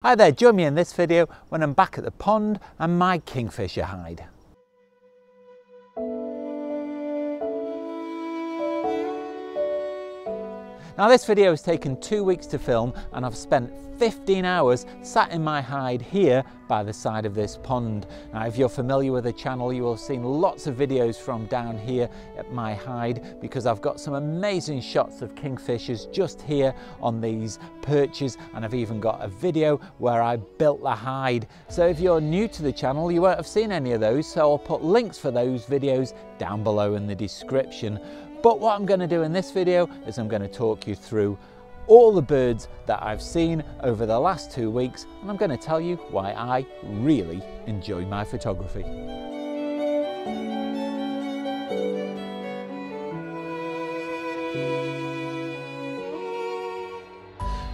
Hi there, join me in this video when I'm back at the pond and my kingfisher hide. Now this video has taken 2 weeks to film and I've spent 15 hours sat in my hide here by the side of this pond. Now if you're familiar with the channel, you will have seen lots of videos from down here at my hide because I've got some amazing shots of kingfishers just here on these perches, and I've even got a video where I built the hide. So if you're new to the channel, you won't have seen any of those, so I'll put links for those videos down below in the description. But what I'm going to do in this video is I'm going to talk you through all the birds that I've seen over the last 2 weeks, and I'm going to tell you why I really enjoy my photography.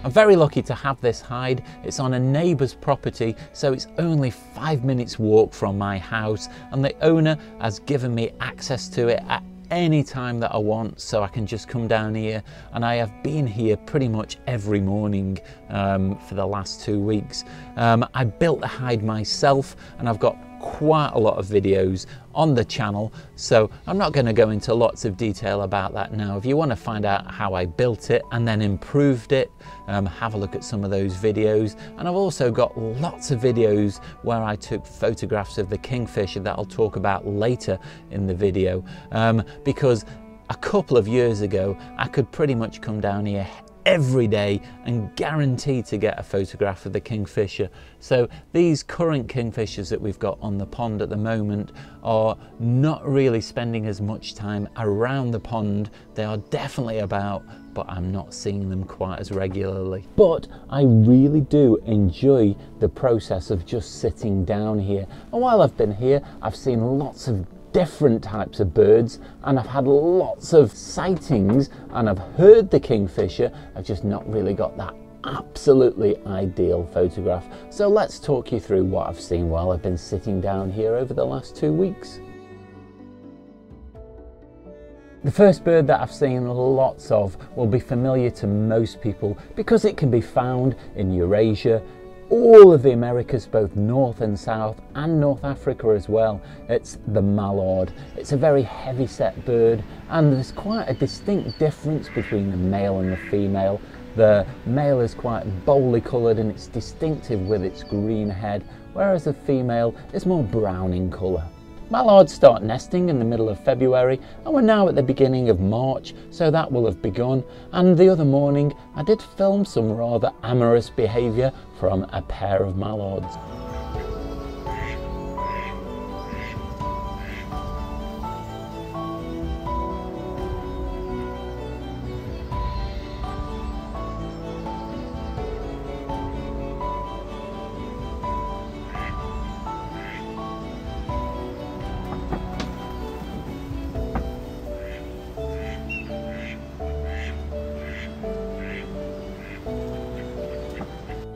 I'm very lucky to have this hide. It's on a neighbour's property, so it's only 5 minutes walk from my house, and the owner has given me access to it at any time that I want, so I can just come down here, and I have been here pretty much every morning for the last 2 weeks. I built the hide myself and I've got quite a lot of videos on the channel, so I'm not going to go into lots of detail about that now. If you want to find out how I built it and then improved it, have a look at some of those videos. And I've also got lots of videos where I took photographs of the kingfisher that I'll talk about later in the video, because a couple of years ago I could pretty much come down here every day and guarantee to get a photograph of the kingfisher. So these current kingfishers that we've got on the pond at the moment are not really spending as much time around the pond. They are definitely about, but I'm not seeing them quite as regularly. But I really do enjoy the process of just sitting down here. And while I've been here, I've seen lots of different types of birds, and I've had lots of sightings, and I've heard the kingfisher. I've just not really got that absolutely ideal photograph. So let's talk you through what I've seen while I've been sitting down here over the last 2 weeks. The first bird that I've seen lots of will be familiar to most people because it can be found in Eurasia, all of the Americas, both North and South, and North Africa as well. It's the mallard. It's a very heavy set bird, and there's quite a distinct difference between the male and the female. The male is quite boldly coloured and it's distinctive with its green head, whereas the female is more brown in colour. Mallards start nesting in the middle of February, and we're now at the beginning of March, so that will have begun. And the other morning I did film some rather amorous behaviour from a pair of mallards.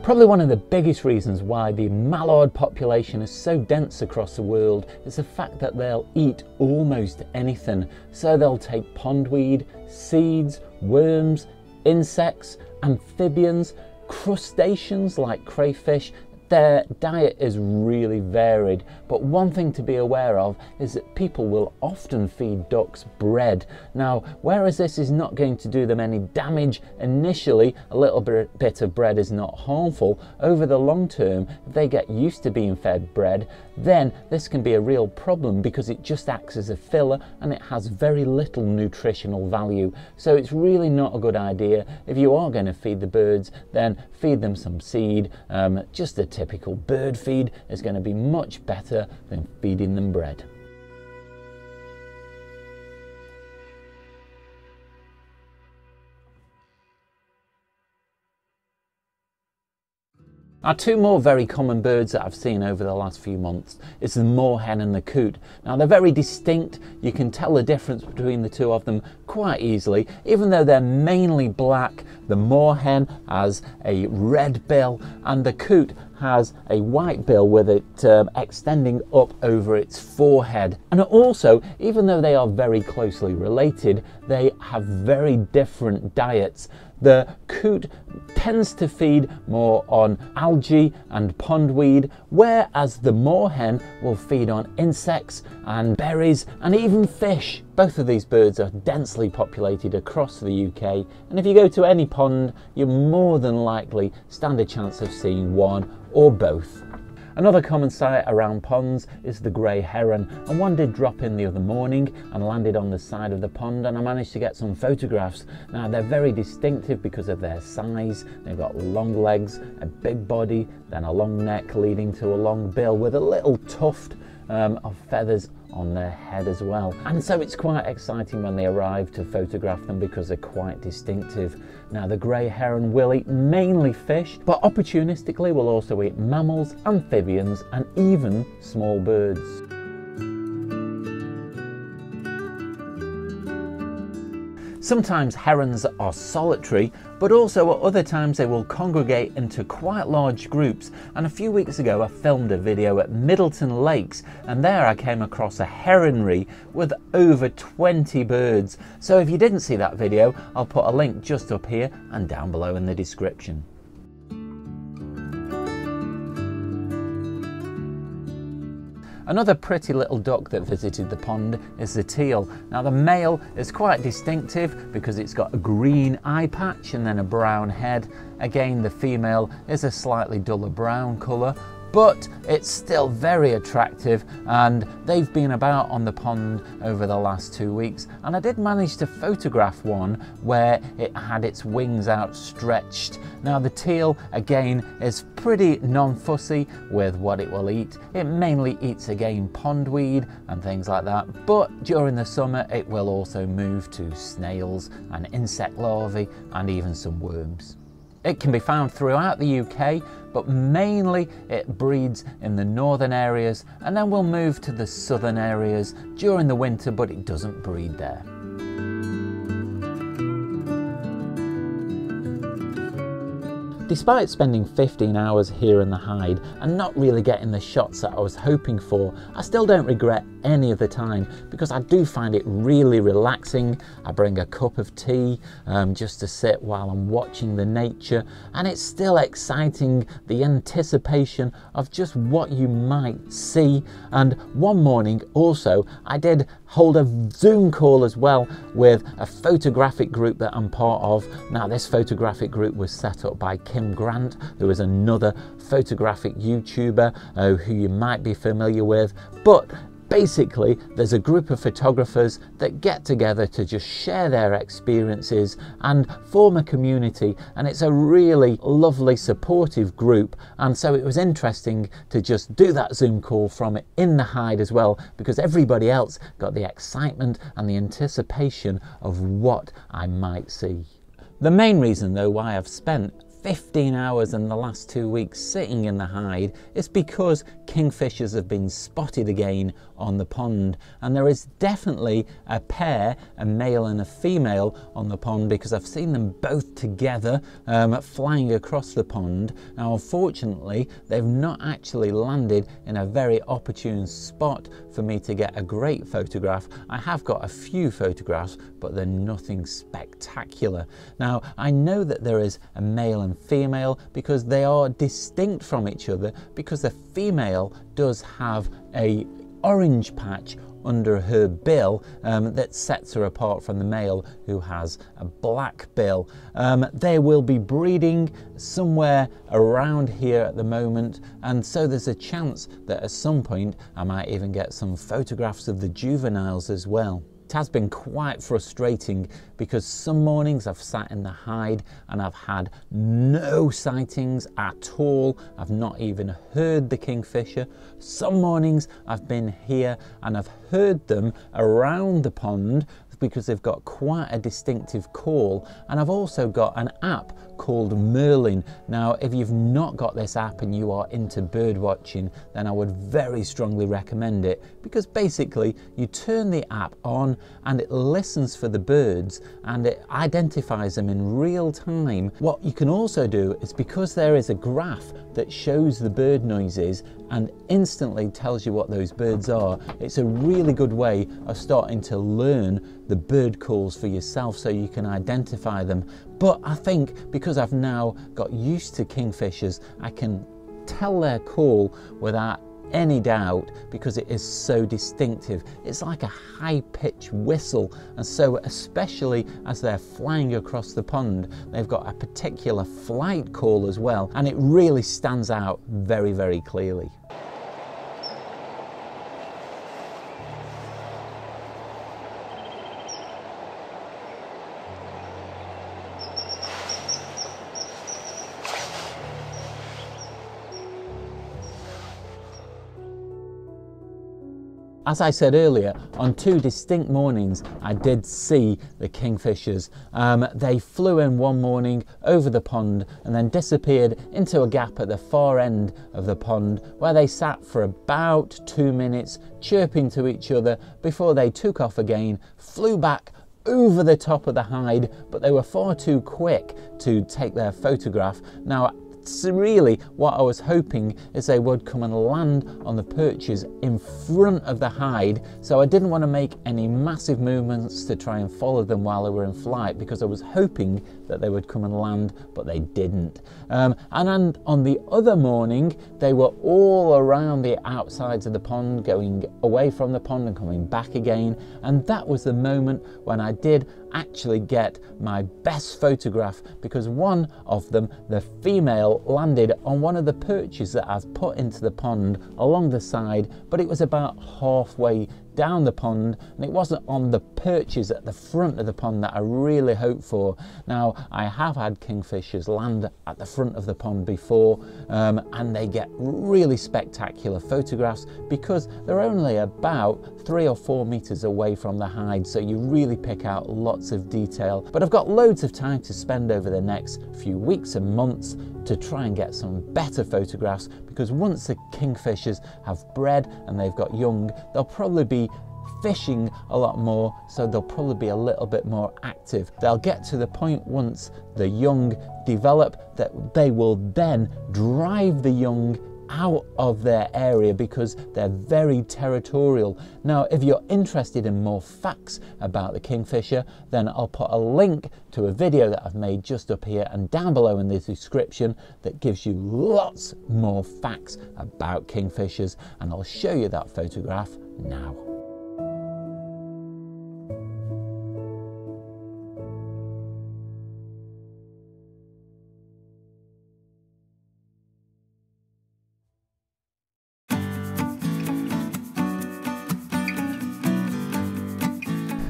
Probably one of the biggest reasons why the mallard population is so dense across the world is the fact that they'll eat almost anything. So they'll take pondweed, seeds, worms, insects, amphibians, crustaceans like crayfish. Their diet is really varied, but one thing to be aware of is that people will often feed ducks bread. Now, whereas this is not going to do them any damage initially, a little bit of bread is not harmful. Over the long term, if they get used to being fed bread, then this can be a real problem because it just acts as a filler and it has very little nutritional value. So it's really not a good idea. If you are going to feed the birds, then feed them some seed. Just a typical bird feed is going to be much better than feeding them bread. Now, two more very common birds that I've seen over the last few months is the moorhen and the coot. Now they're very distinct. You can tell the difference between the two of them quite easily. Even though they're mainly black, the moorhen has a red bill and the coot has a white bill with it extending up over its forehead. And also, even though they are very closely related, they have very different diets. The coot tends to feed more on algae and pondweed, whereas the moorhen will feed on insects and berries and even fish. Both of these birds are densely populated across the UK, and if you go to any pond, you more than likely stand a chance of seeing one or both. Another common sight around ponds is the grey heron, and one did drop in the other morning and landed on the side of the pond, and I managed to get some photographs. Now they're very distinctive because of their size. They've got long legs, a big body, then a long neck leading to a long bill with a little tuft of feathers on their head as well. And so it's quite exciting when they arrive to photograph them because they're quite distinctive. Now the grey heron will eat mainly fish, but opportunistically will also eat mammals, amphibians and even small birds. Sometimes herons are solitary, but also at other times they will congregate into quite large groups. And a few weeks ago I filmed a video at Middleton Lakes, and there I came across a heronry with over 20 birds. So if you didn't see that video, I'll put a link just up here and down below in the description. Another pretty little duck that visited the pond is the teal. Now the male is quite distinctive because it's got a green eye patch and then a brown head. Again, the female is a slightly duller brown colour, but it's still very attractive, and they've been about on the pond over the last 2 weeks, and I did manage to photograph one where it had its wings outstretched. Now the teal again is pretty non-fussy with what it will eat. It mainly eats again pondweed and things like that, but during the summer it will also move to snails and insect larvae and even some worms. It can be found throughout the UK, but mainly it breeds in the northern areas and then will move to the southern areas during the winter, but it doesn't breed there. Despite spending 15 hours here in the hide and not really getting the shots that I was hoping for, I still don't regret any of the time because I do find it really relaxing. I bring a cup of tea just to sit while I'm watching the nature, and it's still exciting, the anticipation of just what you might see. And one morning also I did hold a Zoom call as well with a photographic group that I'm part of. Now this photographic group was set up by Grant, who is another photographic YouTuber who you might be familiar with, but basically there's a group of photographers that get together to just share their experiences and form a community, and it's a really lovely supportive group. And so it was interesting to just do that Zoom call from it in the hide as well, because everybody else got the excitement and the anticipation of what I might see. The main reason though why I've spent 15 hours in the last 2 weeks sitting in the hide is because kingfishers have been spotted again on the pond, and there is definitely a pair, a male and a female, on the pond because I've seen them both together flying across the pond. Now unfortunately they've not actually landed in a very opportune spot for me to get a great photograph. I have got a few photographs, but they're nothing spectacular. Now I know that there is a male and female because they are distinct from each other, because the female does have a orange patch under her bill that sets her apart from the male, who has a black bill. They will be breeding somewhere around here at the moment, and so there's a chance that at some point I might even get some photographs of the juveniles as well. It has been quite frustrating because some mornings I've sat in the hide and I've had no sightings at all. I've not even heard the kingfisher. Some mornings I've been here and I've heard them around the pond because they've got quite a distinctive call, and I've also got an app called Merlin. Now if you've not got this app and you are into bird watching, then I would very strongly recommend it, because basically you turn the app on and it listens for the birds and it identifies them in real time. What you can also do is, because there is a graph that shows the bird noises and instantly tells you what those birds are, it's a really good way of starting to learn the bird calls for yourself so you can identify them. But I think because I've now got used to kingfishers, I can tell their call without any doubt because it is so distinctive. It's like a high-pitched whistle, and so especially as they're flying across the pond, they've got a particular flight call as well, and it really stands out very, very clearly. As I said earlier, on 2 distinct mornings I did see the kingfishers. They flew in one morning over the pond and then disappeared into a gap at the far end of the pond, where they sat for about 2 minutes chirping to each other before they took off again, flew back over the top of the hide, but they were far too quick to take their photograph. Now, so really what I was hoping is they would come and land on the perches in front of the hide, so I didn't want to make any massive movements to try and follow them while they were in flight, because I was hoping that they would come and land, but they didn't. And on the other morning they were all around the outsides of the pond, going away from the pond and coming back again, and that was the moment when I did actually get my best photograph, because one of them, the female, landed on one of the perches that I've put into the pond along the side, but it was about halfway down the pond, and it wasn't on the perches at the front of the pond that I really hoped for. Now, I have had kingfishers land at the front of the pond before, and they get really spectacular photographs because they're only about 3 or 4 meters away from the hide, so you really pick out lots of detail. But I've got loads of time to spend over the next few weeks and months to try and get some better photographs, because once the kingfishers have bred and they've got young, they'll probably be fishing a lot more, so they'll probably be a little bit more active. They'll get to the point once the young develop that they will then drive the young out of their area because they're very territorial. Now, if you're interested in more facts about the kingfisher, then I'll put a link to a video that I've made just up here and down below in the description that gives you lots more facts about kingfishers, and I'll show you that photograph now.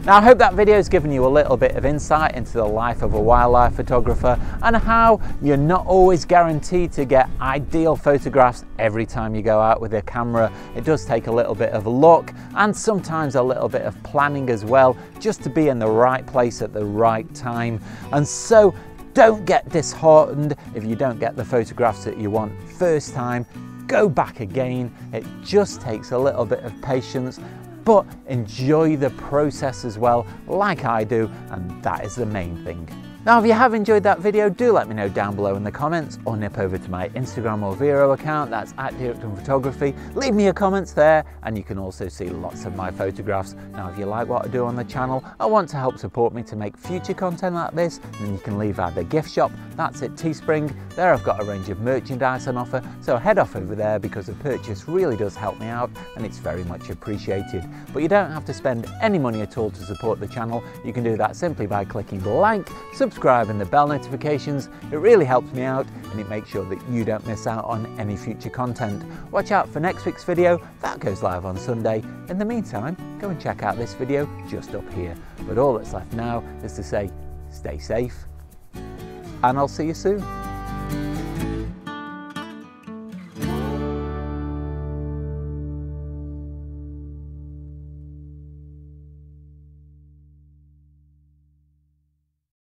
Now, I hope that video has given you a little bit of insight into the life of a wildlife photographer and how you're not always guaranteed to get ideal photographs every time you go out with a camera. It does take a little bit of luck and sometimes a little bit of planning as well, just to be in the right place at the right time. And so don't get disheartened if you don't get the photographs that you want first time. Go back again. It just takes a little bit of patience, but enjoy the process as well, like I do, and that is the main thing. Now, if you have enjoyed that video, do let me know down below in the comments, or nip over to my Instagram or Vero account, that's @DarrellOakden. Leave me your comments there, and you can also see lots of my photographs. Now, if you like what I do on the channel, I want to help support me to make future content like this, then you can leave at the gift shop, that's at Teespring. There I've got a range of merchandise on offer, so head off over there because a purchase really does help me out, and it's very much appreciated. But you don't have to spend any money at all to support the channel. You can do that simply by clicking like, subscribe and the bell notifications. It really helps me out, and it makes sure that you don't miss out on any future content. Watch out for next week's video, that goes live on Sunday. In the meantime, go and check out this video just up here. But all that's left now is to say, stay safe, and I'll see you soon.